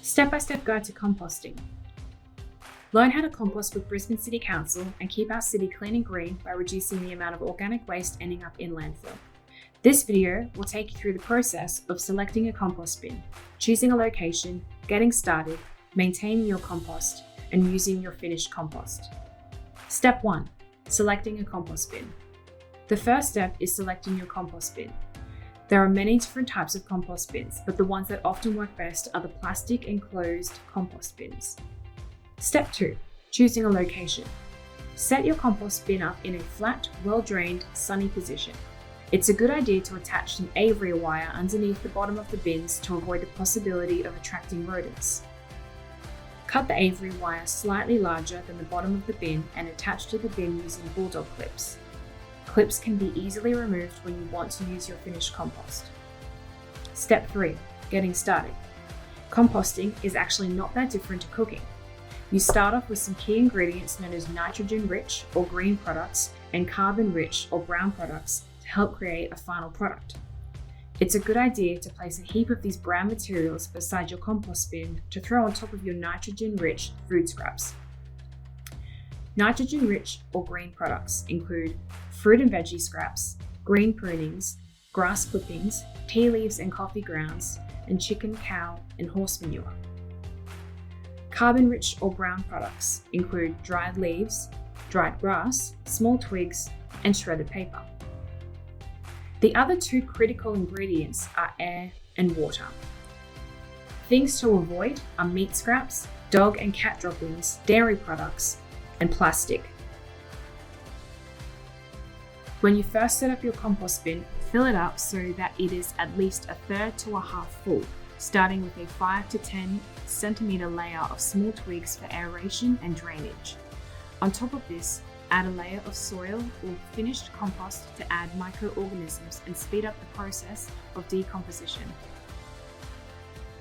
Step-by-step guide to composting. Learn how to compost with Brisbane City Council and keep our city clean and green by reducing the amount of organic waste ending up in landfill. This video will take you through the process of selecting a compost bin, choosing a location, getting started, maintaining your compost, and using your finished compost. Step 1. Selecting a compost bin. The first step is selecting your compost bin. There are many different types of compost bins, but the ones that often work best are the plastic enclosed compost bins. Step 2. Choosing a location. Set your compost bin up in a flat, well-drained, sunny position. It's a good idea to attach an Avery wire underneath the bottom of the bins to avoid the possibility of attracting rodents. Cut the Avery wire slightly larger than the bottom of the bin and attach to the bin using bulldog clips. Clips can be easily removed when you want to use your finished compost. Step 3. Getting started. Composting is actually not that different to cooking. You start off with some key ingredients known as nitrogen-rich or green products and carbon-rich or brown products to help create a final product. It's a good idea to place a heap of these brown materials beside your compost bin to throw on top of your nitrogen-rich food scraps. Nitrogen-rich or green products include fruit and veggie scraps, green prunings, grass clippings, tea leaves and coffee grounds, and chicken, cow, and horse manure. Carbon-rich or brown products include dried leaves, dried grass, small twigs, and shredded paper. The other two critical ingredients are air and water. Things to avoid are meat scraps, dog and cat droppings, dairy products, and plastic. When you first set up your compost bin, fill it up so that it is at least a third to a half full, starting with a 5 to 10 centimeter layer of small twigs for aeration and drainage. On top of this, add a layer of soil or finished compost to add microorganisms and speed up the process of decomposition.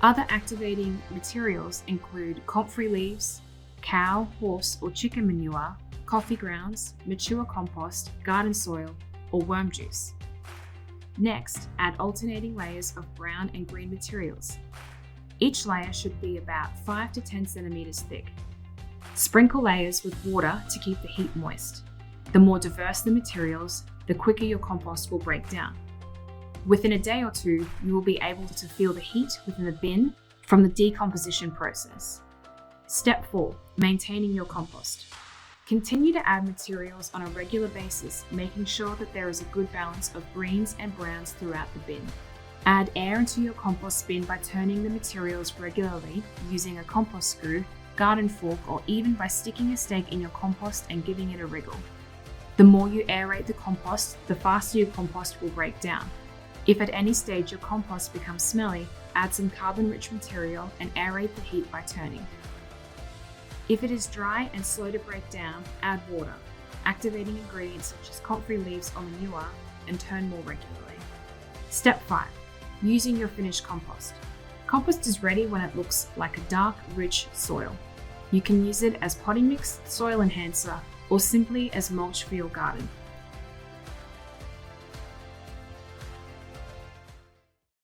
Other activating materials include comfrey leaves, cow, horse, or chicken manure, coffee grounds, mature compost, garden soil, or worm juice. Next, add alternating layers of brown and green materials. Each layer should be about 5 to 10 centimeters thick. Sprinkle layers with water to keep the heat moist. The more diverse the materials, the quicker your compost will break down. Within a day or two, you will be able to feel the heat within the bin from the decomposition process. Step 4. Maintaining your compost. Continue to add materials on a regular basis, making sure that there is a good balance of greens and browns throughout the bin. Add air into your compost bin by turning the materials regularly using a compost screw, garden fork, or even by sticking a stake in your compost and giving it a wriggle. The more you aerate the compost, the faster your compost will break down. If at any stage your compost becomes smelly, add some carbon-rich material and aerate the heat by turning. If it is dry and slow to break down, add water, activating ingredients such as comfrey leaves or manure, and turn more regularly. Step 5. Using your finished compost. Compost is ready when it looks like a dark, rich soil. You can use it as potting mix, soil enhancer, or simply as mulch for your garden.